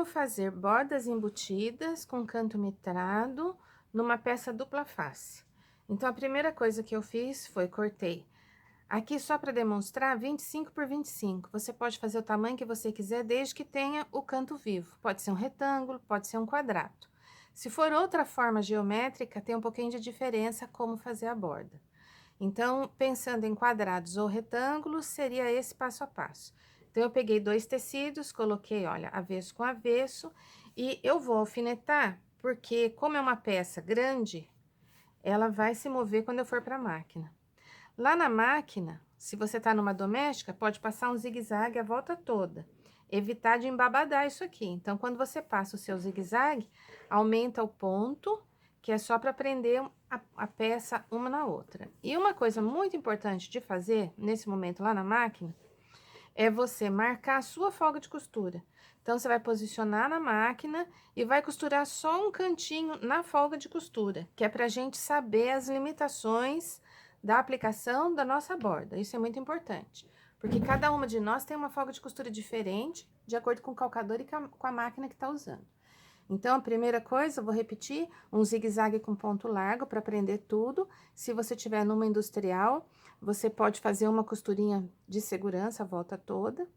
fazer bordas embutidas com canto mitrado numa peça dupla face. Então, a primeira coisa que eu fiz foi cortei aqui só para demonstrar 25 por 25. Você pode fazer o tamanho que você quiser, desde que tenha o canto vivo. Pode ser um retângulo, pode ser um quadrado. Se for outra forma geométrica, tem um pouquinho de diferença como fazer a borda. Então, pensando em quadrados ou retângulos, seria esse passo a passo. Então, eu peguei 2 tecidos, coloquei, olha, avesso com avesso, e eu vou alfinetar, porque como é uma peça grande, ela vai se mover quando eu for para a máquina. Lá na máquina, se você tá numa doméstica, pode passar um zigue-zague a volta toda. Evitar de embabadar isso aqui. Então, quando você passa o seu zigue-zague, aumenta o ponto, que é só para prender a peça uma na outra. E uma coisa muito importante de fazer, nesse momento lá na máquina, é você marcar a sua folga de costura. Então, você vai posicionar na máquina e vai costurar só um cantinho na folga de costura, que é pra gente saber as limitações da aplicação da nossa borda. Isso é muito importante, porque cada uma de nós tem uma folga de costura diferente, de acordo com o calcador e com a máquina que tá usando. Então, a primeira coisa, eu vou repetir, um zigue-zague com ponto largo para prender tudo. Se você tiver numa industrial, você pode fazer uma costurinha de segurança a volta toda.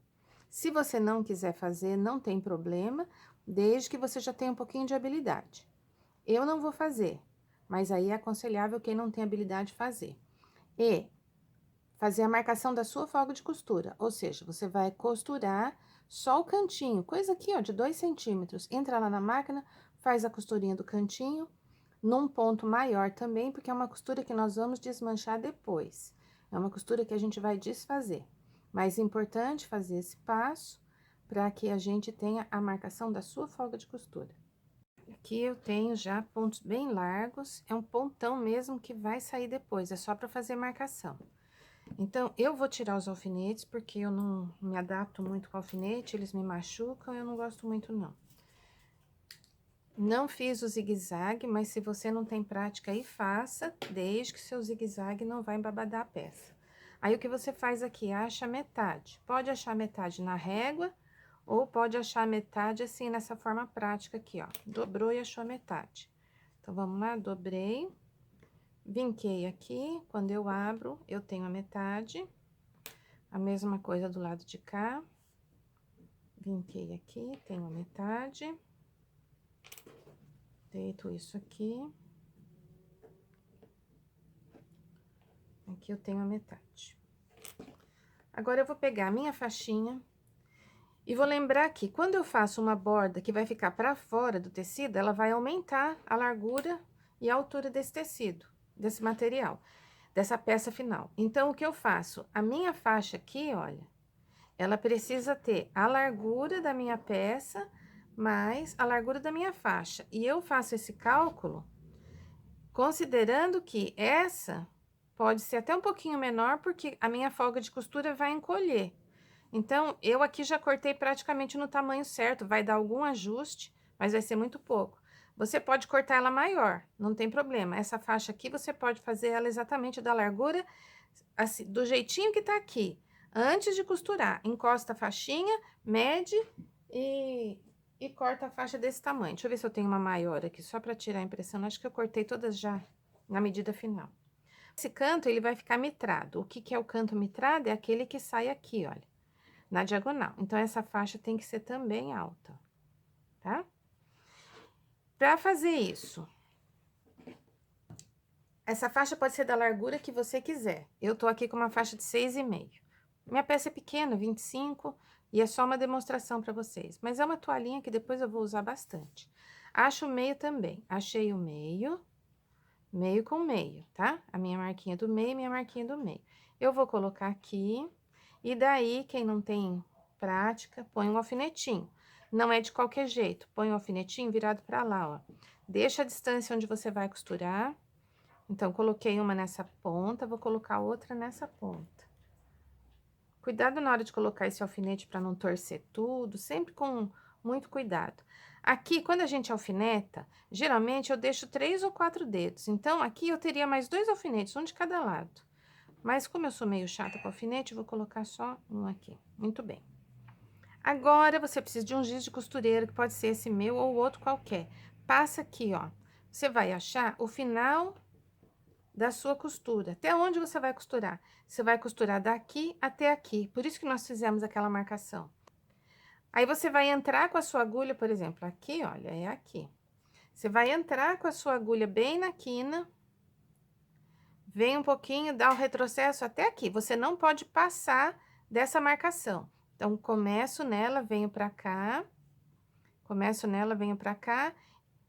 Se você não quiser fazer, não tem problema, desde que você já tenha um pouquinho de habilidade. Eu não vou fazer, mas aí é aconselhável quem não tem habilidade fazer. E fazer a marcação da sua folga de costura, ou seja, você vai costurar só o cantinho, coisa aqui, ó, de 2 centímetros. Entra lá na máquina, faz a costurinha do cantinho, num ponto maior também, porque é uma costura que nós vamos desmanchar depois. É uma costura que a gente vai desfazer. Mas é importante fazer esse passo para que a gente tenha a marcação da sua folga de costura. Aqui eu tenho já pontos bem largos, é um pontão mesmo que vai sair depois, é só para fazer marcação. Então, eu vou tirar os alfinetes, porque eu não me adapto muito com alfinete, eles me machucam, eu não gosto muito, não. Não fiz o zigue-zague, mas se você não tem prática aí, faça, desde que seu zigue-zague não vai embabadar a peça. Aí, o que você faz aqui? Acha metade. Pode achar metade na régua, ou pode achar metade assim, nessa forma prática aqui, ó. Dobrou e achou metade. Então, vamos lá, dobrei. Vinquei aqui, quando eu abro, eu tenho a metade. A mesma coisa do lado de cá. Vinquei aqui, tenho a metade. Deito isso aqui. Aqui eu tenho a metade. Agora, eu vou pegar a minha faixinha e vou lembrar que quando eu faço uma borda que vai ficar pra fora do tecido, ela vai aumentar a largura e a altura desse tecido, desse material, dessa peça final. Então, o que eu faço? A minha faixa aqui, olha, ela precisa ter a largura da minha peça mais a largura da minha faixa. E eu faço esse cálculo considerando que essa pode ser até um pouquinho menor, porque a minha folga de costura vai encolher. Então, eu aqui já cortei praticamente no tamanho certo, vai dar algum ajuste, mas vai ser muito pouco. Você pode cortar ela maior, não tem problema. Essa faixa aqui, você pode fazer ela exatamente da largura, assim, do jeitinho que tá aqui. Antes de costurar, encosta a faixinha, mede e corta a faixa desse tamanho. Deixa eu ver se eu tenho uma maior aqui, só para tirar a impressão. Acho que eu cortei todas já na medida final. Esse canto, ele vai ficar mitrado. O que que é o canto mitrado? É aquele que sai aqui, olha, na diagonal. Então, essa faixa tem que ser também alta, tá? Para fazer isso, essa faixa pode ser da largura que você quiser. Eu tô aqui com uma faixa de 6,5. Minha peça é pequena, 25, e é só uma demonstração para vocês. Mas é uma toalhinha que depois eu vou usar bastante. Acho o meio também. Achei o meio, meio com meio, tá? A minha marquinha do meio, minha marquinha do meio. Eu vou colocar aqui, e daí, quem não tem prática, põe um alfinetinho. Não é de qualquer jeito, põe um alfinetinho virado para lá, ó. Deixa a distância onde você vai costurar. Então, coloquei uma nessa ponta, vou colocar outra nessa ponta. Cuidado na hora de colocar esse alfinete para não torcer tudo, sempre com muito cuidado. Aqui, quando a gente alfineta, geralmente eu deixo 3 ou 4 dedos. Então, aqui eu teria mais 2 alfinetes, um de cada lado. Mas como eu sou meio chata com alfinete, eu vou colocar só um aqui. Muito bem. Agora, você precisa de um giz de costureira, que pode ser esse meu ou outro qualquer. Passa aqui, ó. Você vai achar o final da sua costura. Até onde você vai costurar? Você vai costurar daqui até aqui. Por isso que nós fizemos aquela marcação. Aí, você vai entrar com a sua agulha, por exemplo, aqui, olha, é aqui. Você vai entrar com a sua agulha bem na quina. Vem um pouquinho, dá o retrocesso até aqui. Você não pode passar dessa marcação. Então, começo nela, venho pra cá. Começo nela, venho pra cá.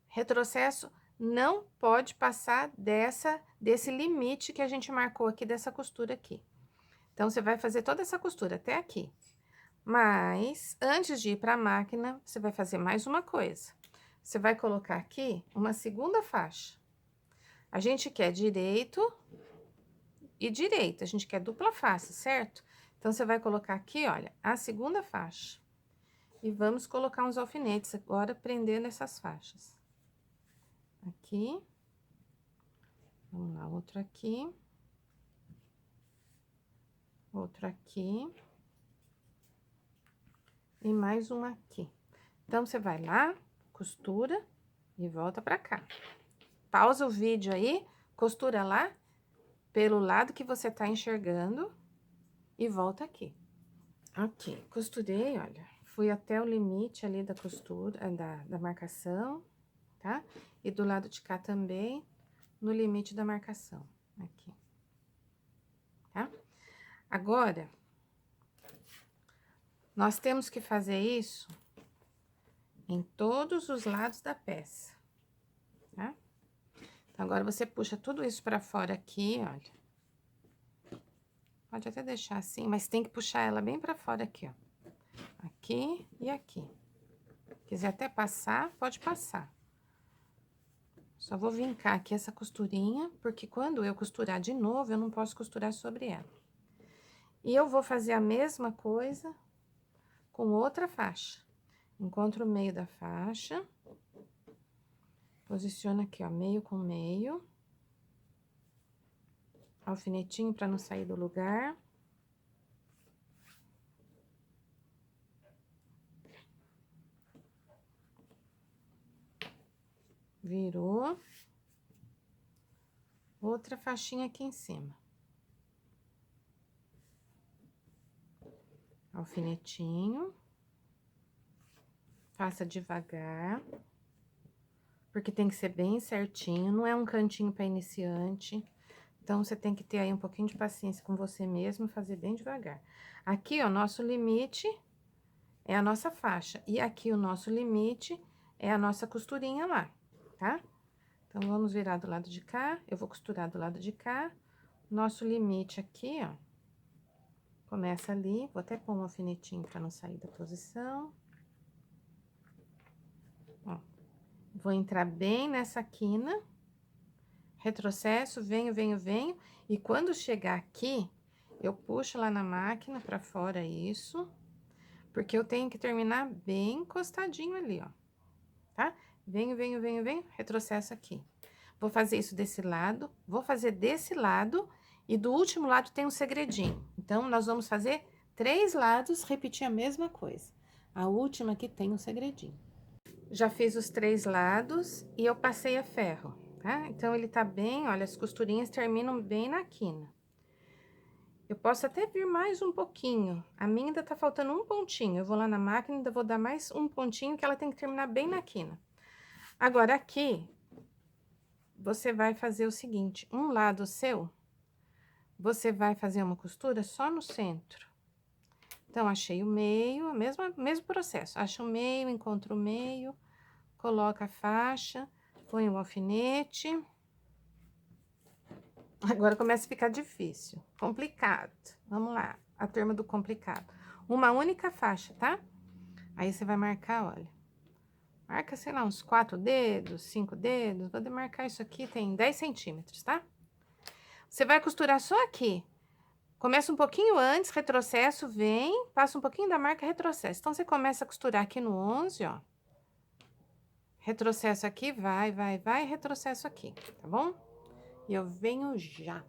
Retrocesso não pode passar desse limite que a gente marcou aqui, dessa costura aqui. Então, você vai fazer toda essa costura até aqui. Mas, antes de ir pra máquina, você vai fazer mais uma coisa. Você vai colocar aqui uma segunda faixa. A gente quer direito e direito, a gente quer dupla face, certo? Então, você vai colocar aqui, olha, a segunda faixa. E vamos colocar uns alfinetes agora, prendendo essas faixas. Aqui. Vamos lá, outro aqui. Outro aqui. E mais um aqui. Então, você vai lá, costura e volta pra cá. Pausa o vídeo aí, costura lá, pelo lado que você tá enxergando, e volta aqui. Ok, costurei, olha, fui até o limite ali da costura, da marcação, tá? E do lado de cá também, no limite da marcação, aqui, tá? Agora, nós temos que fazer isso em todos os lados da peça, tá? Então, agora, você puxa tudo isso pra fora aqui, olha. Pode até deixar assim, mas tem que puxar ela bem pra fora aqui, ó. Aqui e aqui. Quiser até passar, pode passar. Só vou vincar aqui essa costurinha, porque quando eu costurar de novo, eu não posso costurar sobre ela. E eu vou fazer a mesma coisa com outra faixa. Encontro o meio da faixa. Posiciono aqui, ó, meio com meio. Alfinetinho pra não sair do lugar. Virou. Outra faixinha aqui em cima. Alfinetinho. Faça devagar. Porque tem que ser bem certinho, não é um cantinho para iniciante. Então, você tem que ter aí um pouquinho de paciência com você mesmo e fazer bem devagar. Aqui, ó, nosso limite é a nossa faixa. E aqui, o nosso limite é a nossa costurinha lá, tá? Então, vamos virar do lado de cá. Eu vou costurar do lado de cá. Nosso limite aqui, ó. Começa ali. Vou até pôr um alfinetinho para não sair da posição. Ó. Vou entrar bem nessa quina. Retrocesso, venho, venho, venho. E quando chegar aqui, eu puxo lá na máquina pra fora isso. Porque eu tenho que terminar bem encostadinho ali, ó. Tá? Venho, venho, venho, venho, retrocesso aqui. Vou fazer isso desse lado, vou fazer desse lado. E do último lado tem um segredinho. Então, nós vamos fazer 3 lados, repetir a mesma coisa. A última aqui tem um segredinho. Já fiz os 3 lados e eu passei a ferro, tá? Então, ele tá bem, olha, as costurinhas terminam bem na quina. Eu posso até vir mais um pouquinho. A minha ainda tá faltando um pontinho. Eu vou lá na máquina e ainda vou dar mais um pontinho, que ela tem que terminar bem na quina. Agora, aqui, você vai fazer o seguinte, um lado seu, você vai fazer uma costura só no centro. Então, achei o meio, mesmo processo. Acha o meio, encontra o meio, coloca a faixa, põe o alfinete. Agora começa a ficar difícil, complicado. Vamos lá, a turma do complicado. Uma única faixa, tá? Aí, você vai marcar, olha. Marca, sei lá, uns 4 dedos, 5 dedos. Vou demarcar isso aqui, tem 10 centímetros, tá? Você vai costurar só aqui. Começa um pouquinho antes, retrocesso, vem, passa um pouquinho da marca, retrocesso. Então, você começa a costurar aqui no 11, ó. Retrocesso aqui, vai, vai, vai, retrocesso aqui, tá bom? E eu venho já.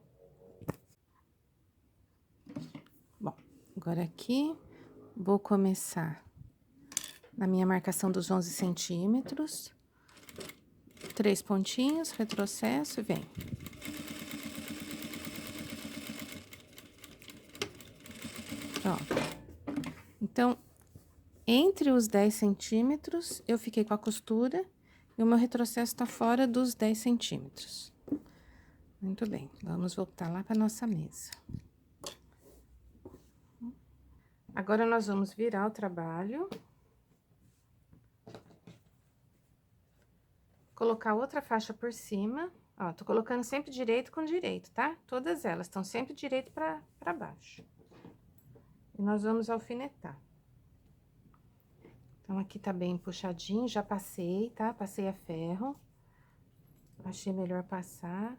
Bom, agora aqui, vou começar na minha marcação dos 11 centímetros. 3 pontinhos, retrocesso e vem. Pronto. Então, entre os 10 centímetros, eu fiquei com a costura e o meu retrocesso tá fora dos 10 centímetros. Muito bem, vamos voltar lá para nossa mesa. Agora, nós vamos virar o trabalho. Colocar outra faixa por cima. Ó, tô colocando sempre direito com direito, tá? Todas elas estão sempre direito pra baixo. E nós vamos alfinetar. Então, aqui tá bem puxadinho, já passei, tá? Passei a ferro. Achei melhor passar.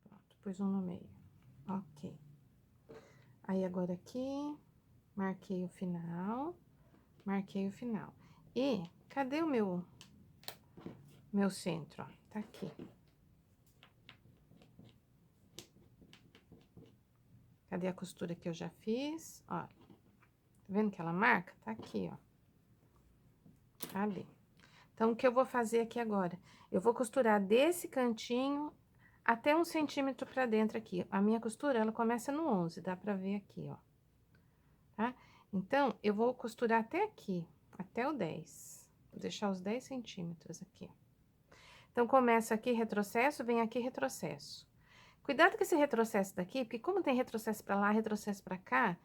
Pronto, pus um no meio. Ok. Aí, agora aqui, marquei o final. Marquei o final. E, cadê o meu centro, ó? Tá aqui. Cadê a costura que eu já fiz? Ó, tá vendo que ela marca? Tá aqui, ó. Tá ali. Então, o que eu vou fazer aqui agora? Eu vou costurar desse cantinho até 1 centímetro pra dentro aqui. A minha costura, ela começa no 11, dá pra ver aqui, ó. Tá? Então, eu vou costurar até aqui, até o 10. Vou deixar os 10 centímetros aqui. Então, começa aqui, retrocesso, vem aqui, retrocesso. Cuidado com esse retrocesso daqui, porque como tem retrocesso pra lá, retrocesso pra cá,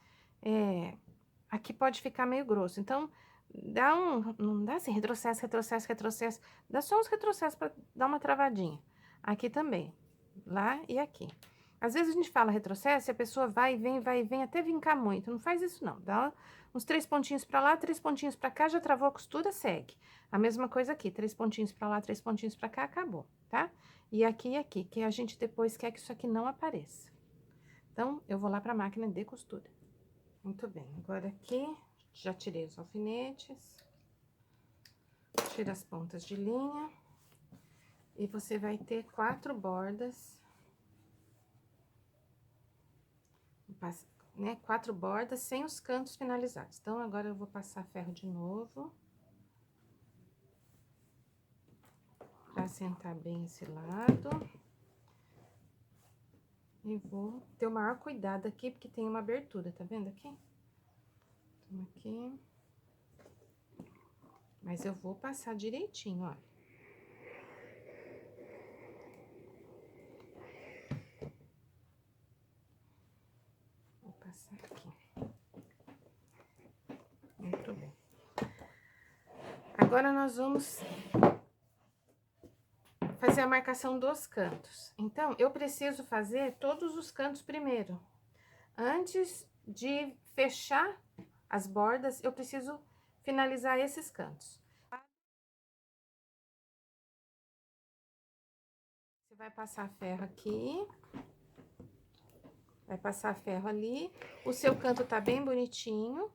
aqui pode ficar meio grosso. Então, não dá assim, retrocesso, retrocesso, retrocesso. Dá só uns retrocessos pra dar uma travadinha. Aqui também, lá e aqui. Às vezes a gente fala retrocesso e a pessoa vai e vem, até vincar muito. Não faz isso não, dá uns 3 pontinhos pra lá, 3 pontinhos pra cá, já travou a costura, segue. A mesma coisa aqui, 3 pontinhos pra lá, 3 pontinhos pra cá, acabou, tá? E aqui, que a gente depois quer que isso aqui não apareça. Então, eu vou lá pra máquina de costura. Muito bem, agora aqui, já tirei os alfinetes. Tira as pontas de linha. E você vai ter 4 bordas. Né, 4 bordas sem os cantos finalizados. Então, agora eu vou passar ferro de novo. Pra assentar bem esse lado. E vou ter o maior cuidado aqui, porque tem uma abertura, tá vendo aqui? Então, aqui. Mas eu vou passar direitinho, ó. Vou passar aqui. Muito bem. Agora, nós vamos fazer a marcação dos cantos. Então, eu preciso fazer todos os cantos primeiro. Antes de fechar as bordas, eu preciso finalizar esses cantos. Você vai passar ferro aqui. Vai passar ferro ali. O seu canto tá bem bonitinho.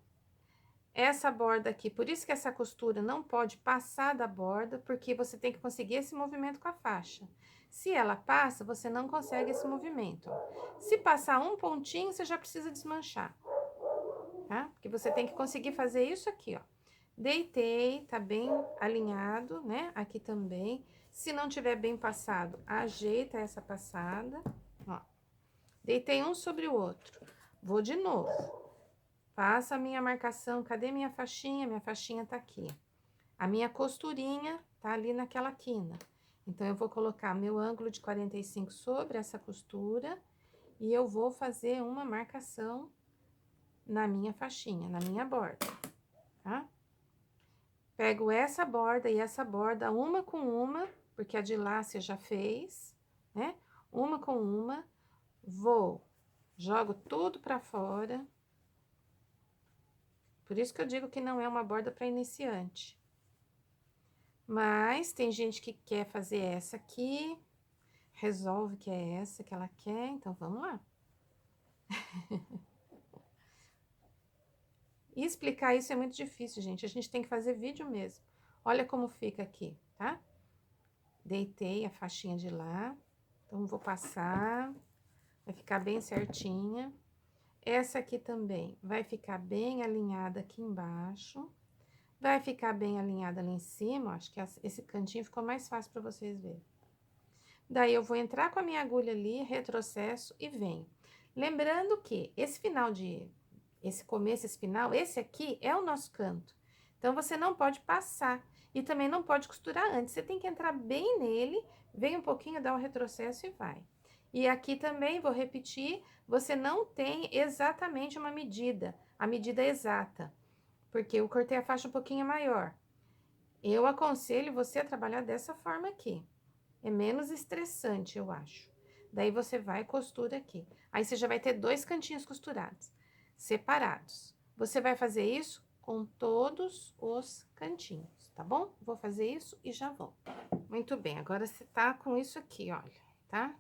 Essa borda aqui, por isso que essa costura não pode passar da borda, porque você tem que conseguir esse movimento com a faixa. Se ela passa, você não consegue esse movimento. Se passar um pontinho, você já precisa desmanchar, tá? Porque você tem que conseguir fazer isso aqui, ó. Deitei, tá bem alinhado, né? Aqui também. Se não tiver bem passado, ajeita essa passada, ó. Deitei um sobre o outro. Vou de novo. Faço a minha marcação. Cadê minha faixinha? Minha faixinha tá aqui. A minha costurinha tá ali naquela quina. Então, eu vou colocar meu ângulo de 45 sobre essa costura e eu vou fazer uma marcação na minha faixinha, na minha borda, tá? Pego essa borda e essa borda, uma com uma, porque a de lá você já fez, né? Uma com uma, jogo tudo pra fora. Por isso que eu digo que não é uma borda para iniciante. Mas tem gente que quer fazer essa aqui, resolve que é essa que ela quer, então vamos lá. E explicar isso é muito difícil, gente. A gente tem que fazer vídeo mesmo. Olha como fica aqui, tá? Deitei a faixinha de lá. Então, vou passar. Vai ficar bem certinha. Essa aqui também vai ficar bem alinhada aqui embaixo. Vai ficar bem alinhada ali em cima. Acho que esse cantinho ficou mais fácil para vocês verem. Daí, eu vou entrar com a minha agulha ali, retrocesso e venho. Lembrando que esse final esse começo, esse final, esse aqui é o nosso canto. Então, você não pode passar e também não pode costurar antes. Você tem que entrar bem nele, vem um pouquinho, dá um retrocesso e vai. E aqui também, vou repetir, você não tem exatamente uma medida, a medida exata, porque eu cortei a faixa um pouquinho maior. Eu aconselho você a trabalhar dessa forma aqui. É menos estressante, eu acho. Daí, você vai e costura aqui. Aí, você já vai ter 2 cantinhos costurados, separados. Você vai fazer isso com todos os cantinhos, tá bom? Vou fazer isso e já volto. Muito bem, agora você tá com isso aqui, olha, tá?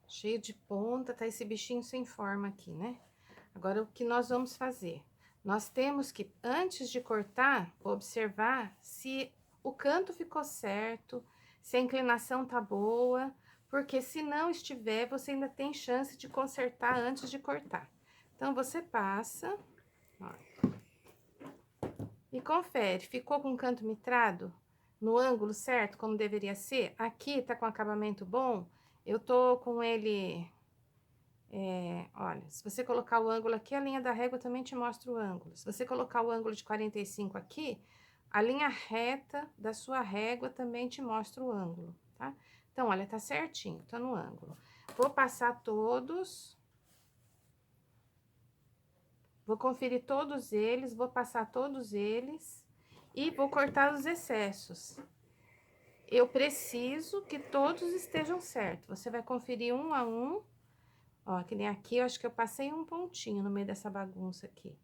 Cheio de ponta, tá esse bichinho sem forma aqui, né? Agora, o que nós vamos fazer? Nós temos que, antes de cortar, observar se o canto ficou certo, se a inclinação tá boa, porque se não estiver, você ainda tem chance de consertar antes de cortar. Então, você passa, ó, e confere, ficou com o canto mitrado? No ângulo certo, como deveria ser? Aqui tá com acabamento bom? Eu tô com ele... olha, se você colocar o ângulo aqui, a linha da régua também te mostra o ângulo. Se você colocar o ângulo de 45 aqui, a linha reta da sua régua também te mostra o ângulo, tá? Então, olha, tá certinho, tá no ângulo. Vou passar todos. Vou conferir todos eles, vou passar todos eles e vou cortar os excessos. Eu preciso que todos estejam certos. Você vai conferir um a um. Ó, que nem aqui, eu acho que eu passei um pontinho no meio dessa bagunça aqui.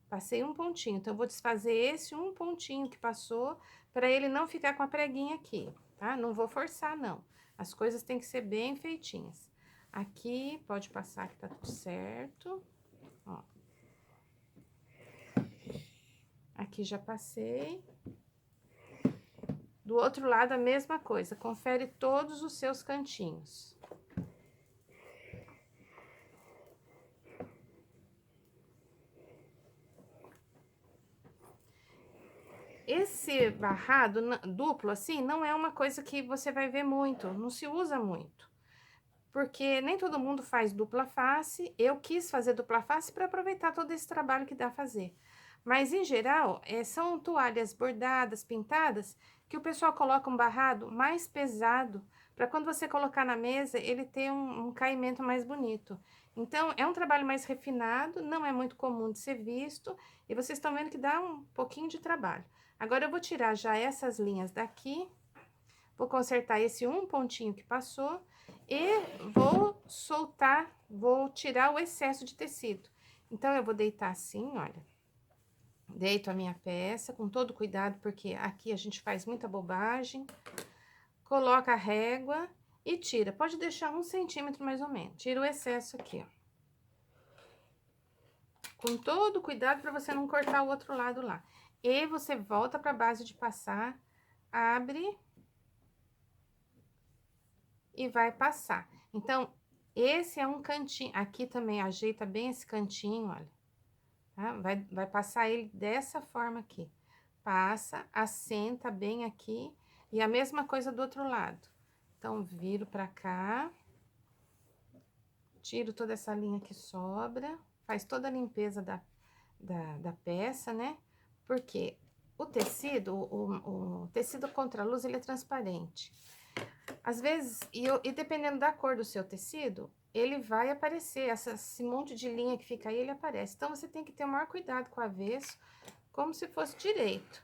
Passei um pontinho, então eu vou desfazer esse um pontinho que passou, para ele não ficar com a preguinha aqui, tá? Não vou forçar, não. As coisas têm que ser bem feitinhas. Aqui, pode passar que tá tudo certo. Ó. Aqui já passei. Do outro lado, a mesma coisa. Confere todos os seus cantinhos. Esse barrado duplo, assim, não é uma coisa que você vai ver muito, não se usa muito. Porque nem todo mundo faz dupla face. Eu quis fazer dupla face para aproveitar todo esse trabalho que dá a fazer. Mas, em geral, são toalhas bordadas, pintadas, que o pessoal coloca um barrado mais pesado, para quando você colocar na mesa, ele ter um caimento mais bonito. Então, é um trabalho mais refinado, não é muito comum de ser visto, e vocês estão vendo que dá um pouquinho de trabalho. Agora, eu vou tirar já essas linhas daqui, vou consertar esse um pontinho que passou, e vou soltar, vou tirar o excesso de tecido. Então, eu vou deitar assim, olha. Deito a minha peça com todo cuidado, porque aqui a gente faz muita bobagem. Coloca a régua e tira. Pode deixar 1 centímetro mais ou menos. Tira o excesso aqui, ó. Com todo cuidado para você não cortar o outro lado lá. E você volta para a base de passar, abre e vai passar. Então, esse é um cantinho. Aqui também ajeita bem esse cantinho, olha. Tá? Vai passar ele dessa forma aqui. Passa, assenta bem aqui. E a mesma coisa do outro lado. Então, viro pra cá. Tiro toda essa linha que sobra. Faz toda a limpeza da peça, né? Porque o tecido, o tecido contra a luz, ele é transparente. Às vezes, e dependendo da cor do seu tecido, ele vai aparecer, esse monte de linha que fica aí, ele aparece. Então, você tem que ter o maior cuidado com o avesso, como se fosse direito.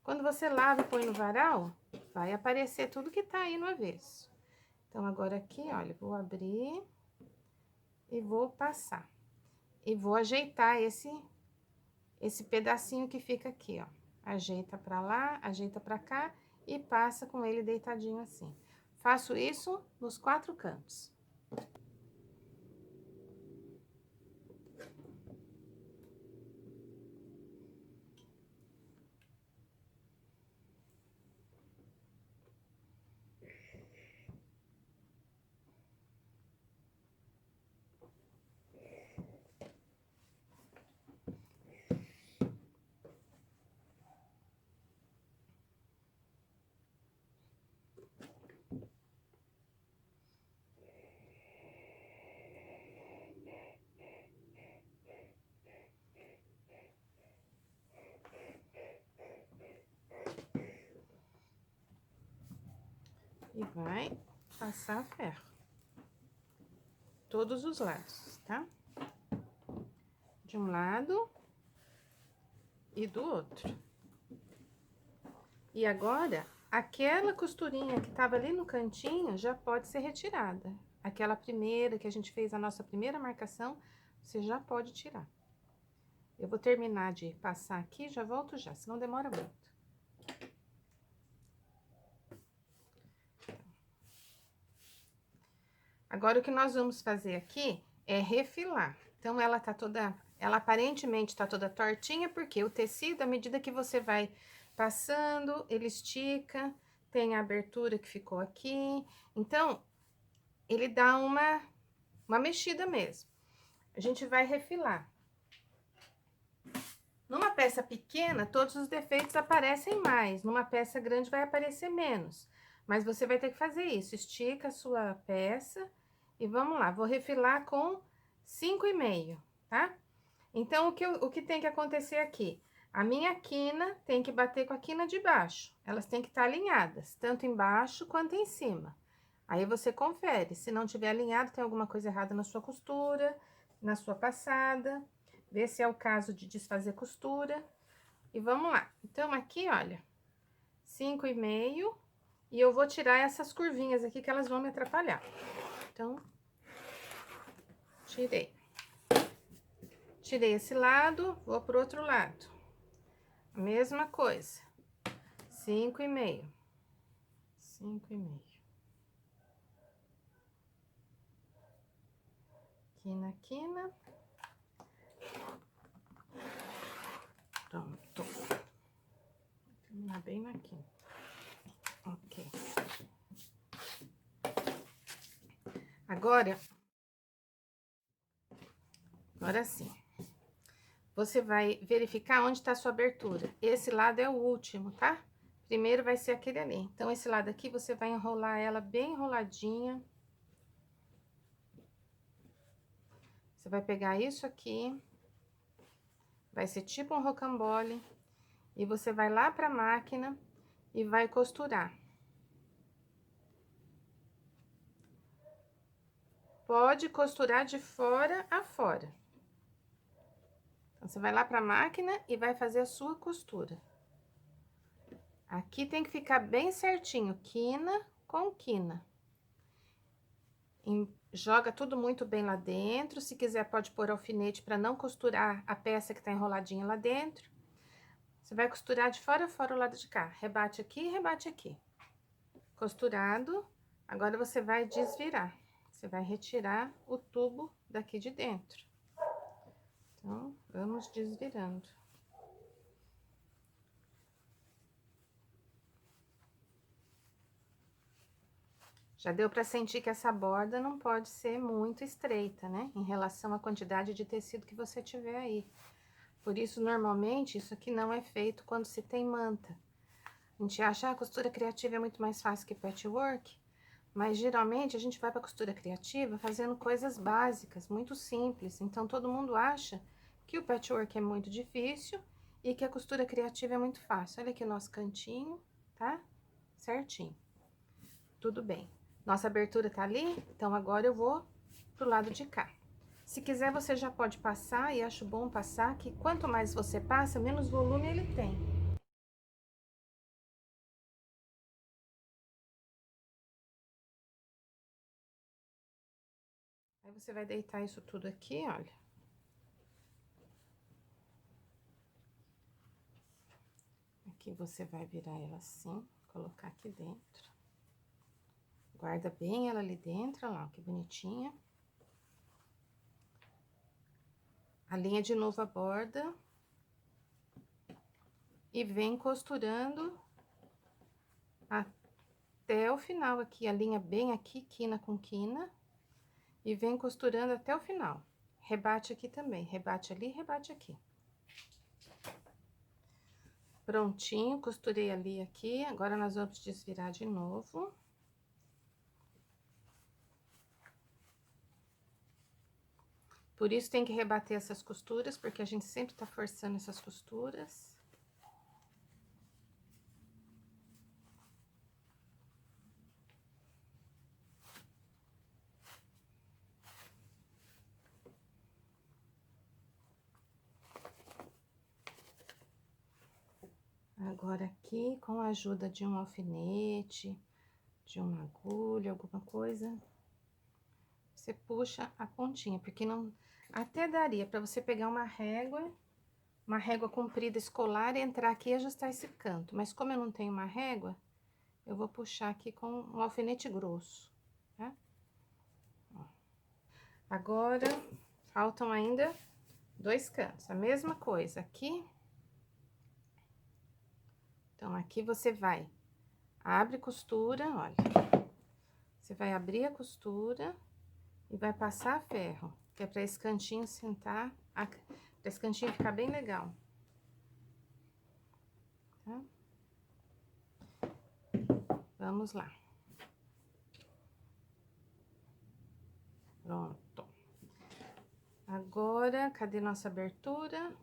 Quando você lava e põe no varal, vai aparecer tudo que tá aí no avesso. Então, agora aqui, olha, vou abrir e vou passar. E vou ajeitar esse pedacinho que fica aqui, ó. Ajeita pra lá, ajeita pra cá e passa com ele deitadinho assim. Faço isso nos 4 cantos. passar ferro. Todos os lados, tá? De um lado e do outro. E agora, aquela costurinha que tava ali no cantinho já pode ser retirada. Aquela primeira que a gente fez a nossa primeira marcação, você já pode tirar. Eu vou terminar de passar aqui, já volto já, senão demora muito. Agora, o que nós vamos fazer aqui é refilar. Então, ela aparentemente tá toda tortinha, porque o tecido, à medida que você vai passando, ele estica, tem a abertura que ficou aqui. Então, ele dá uma mexida mesmo. A gente vai refilar. Numa peça pequena, todos os defeitos aparecem mais. Numa peça grande, vai aparecer menos. Mas você vai ter que fazer isso. Estica a sua peça e vamos lá. Vou refilar com 5,5, tá? Então, o que tem que acontecer aqui? A minha quina tem que bater com a quina de baixo. Elas têm que estar alinhadas, tanto embaixo quanto em cima. Aí, você confere. Se não tiver alinhado, tem alguma coisa errada na sua costura, na sua passada. Vê se é o caso de desfazer costura. E vamos lá. Então, aqui, olha, 5,5. E eu vou tirar essas curvinhas aqui, que elas vão me atrapalhar. Então, tirei. Tirei esse lado, vou pro outro lado. A mesma coisa. 5,5. 5,5. Quina, quina. Pronto. Vou terminar bem na quina. Ok. Agora sim. Você vai verificar onde tá a sua abertura. Esse lado é o último, tá? Primeiro vai ser aquele ali. Então, esse lado aqui, você vai enrolar ela bem enroladinha. Você vai pegar isso aqui. Vai ser tipo um rocambole. E você vai lá pra máquina e vai costurar. Pode costurar de fora a fora. Então, você vai lá pra máquina e vai fazer a sua costura. Aqui tem que ficar bem certinho, quina com quina. Joga tudo muito bem lá dentro. Se quiser, pode pôr alfinete para não costurar a peça que tá enroladinha lá dentro. Você vai costurar de fora a fora o lado de cá. Rebate aqui e rebate aqui. Costurado. Agora, você vai desvirar. Você vai retirar o tubo daqui de dentro. Então, vamos desvirando. Já deu para sentir que essa borda não pode ser muito estreita, né? Em relação à quantidade de tecido que você tiver aí. Por isso, normalmente, isso aqui não é feito quando se tem manta. A gente acha, a costura criativa é muito mais fácil que patchwork, mas geralmente a gente vai para costura criativa fazendo coisas básicas, muito simples. Então, todo mundo acha que o patchwork é muito difícil e que a costura criativa é muito fácil. Olha aqui o nosso cantinho, tá? Certinho. Tudo bem. Nossa abertura tá ali, então agora eu vou pro lado de cá. Se quiser, você já pode passar, e acho bom passar, que quanto mais você passa, menos volume ele tem. Aí, você vai deitar isso tudo aqui, olha. Aqui você vai virar ela assim, colocar aqui dentro. Guarda bem ela ali dentro, olha lá, que bonitinha. Alinha de novo a borda. E vem costurando até o final aqui, alinha bem aqui, quina com quina. E vem costurando até o final. Rebate aqui também, rebate ali, rebate aqui. Prontinho, costurei ali e aqui. Agora, nós vamos desvirar de novo. Por isso, tem que rebater essas costuras, porque a gente sempre tá forçando essas costuras. Agora aqui, com a ajuda de um alfinete, de uma agulha, alguma coisa, você puxa a pontinha, porque não... Até daria para você pegar uma régua comprida escolar e entrar aqui e ajustar esse canto. Mas como eu não tenho uma régua, eu vou puxar aqui com um alfinete grosso, tá? Ó. Agora, faltam ainda 2 cantos, a mesma coisa aqui. Então, aqui você abre costura, olha. Você vai abrir a costura e vai passar ferro, que é para esse cantinho sentar, para esse cantinho ficar bem legal. Tá? Vamos lá. Pronto. Agora, cadê nossa abertura?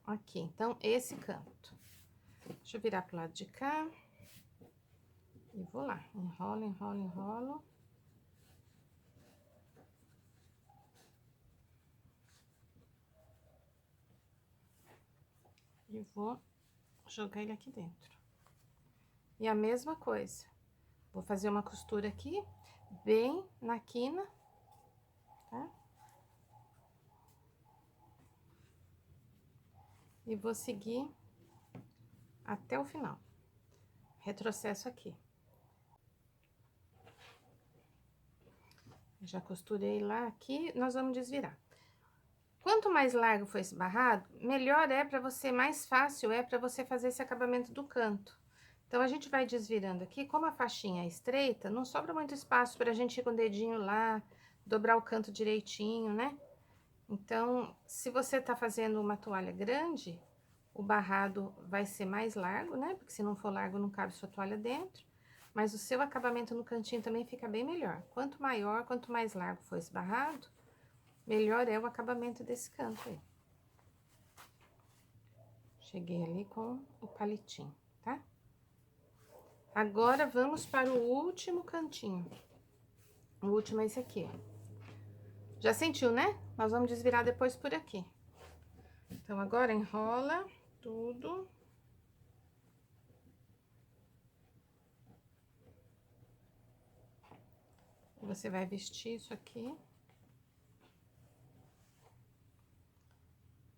Aqui, então, esse canto. Deixa eu virar pro lado de cá. E vou lá. Enrolo, enrolo, enrolo. E vou jogar ele aqui dentro. E a mesma coisa. Vou fazer uma costura aqui, bem na quina, tá? E vou seguir até o final. Retrocesso aqui. Já costurei lá, aqui, nós vamos desvirar. Quanto mais largo for esse barrado, melhor é para você, mais fácil é para você fazer esse acabamento do canto. Então, a gente vai desvirando aqui, como a faixinha é estreita, não sobra muito espaço para a gente ir com o dedinho lá, dobrar o canto direitinho, né? Então, se você tá fazendo uma toalha grande, o barrado vai ser mais largo, né? Porque se não for largo, não cabe sua toalha dentro. Mas o seu acabamento no cantinho também fica bem melhor. Quanto maior, quanto mais largo for esse barrado, melhor é o acabamento desse canto aí. Cheguei ali com o palitinho, tá? Agora, vamos para o último cantinho. O último é esse aqui, ó. Já sentiu, né? Nós vamos desvirar depois por aqui. Então, agora enrola tudo. Você vai vestir isso aqui.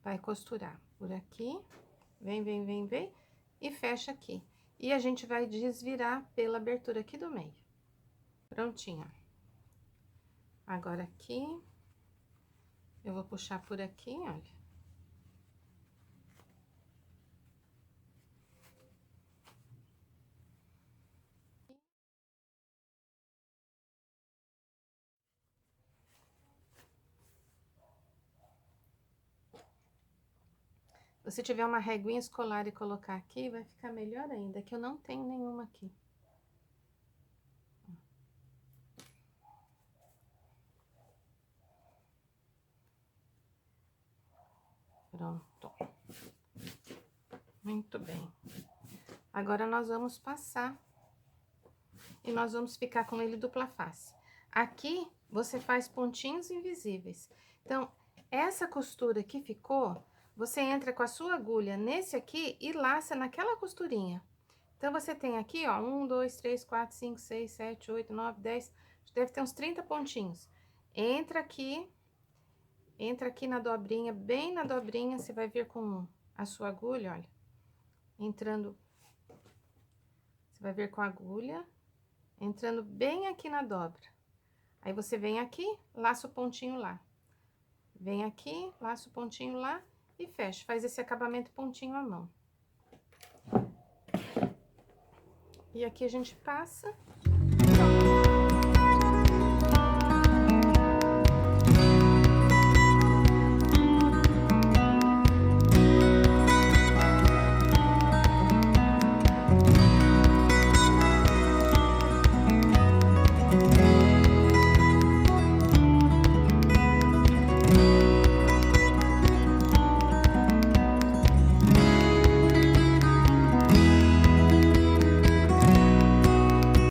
Vai costurar por aqui. Vem, vem, vem, vem. E fecha aqui. E a gente vai desvirar pela abertura aqui do meio. Prontinho. Agora aqui. Eu vou puxar por aqui, olha. Se você tiver uma reguinha escolar e colocar aqui, vai ficar melhor ainda, que eu não tenho nenhuma aqui. Pronto. Muito bem. Agora, nós vamos passar e nós vamos ficar com ele dupla face. Aqui, você faz pontinhos invisíveis. Então, essa costura que ficou, você entra com a sua agulha nesse aqui e laça naquela costurinha. Então, você tem aqui, ó, 1, 2, 3, 4, 5, 6, 7, 8, 9, 10, deve ter uns 30 pontinhos. Entra aqui na dobrinha, bem na dobrinha, você vai vir com a sua agulha, olha, entrando, você vai vir com a agulha, entrando bem aqui na dobra. Aí, você vem aqui, laça o pontinho lá. Vem aqui, laça o pontinho lá e fecha. Faz esse acabamento pontinho à mão. E aqui a gente passa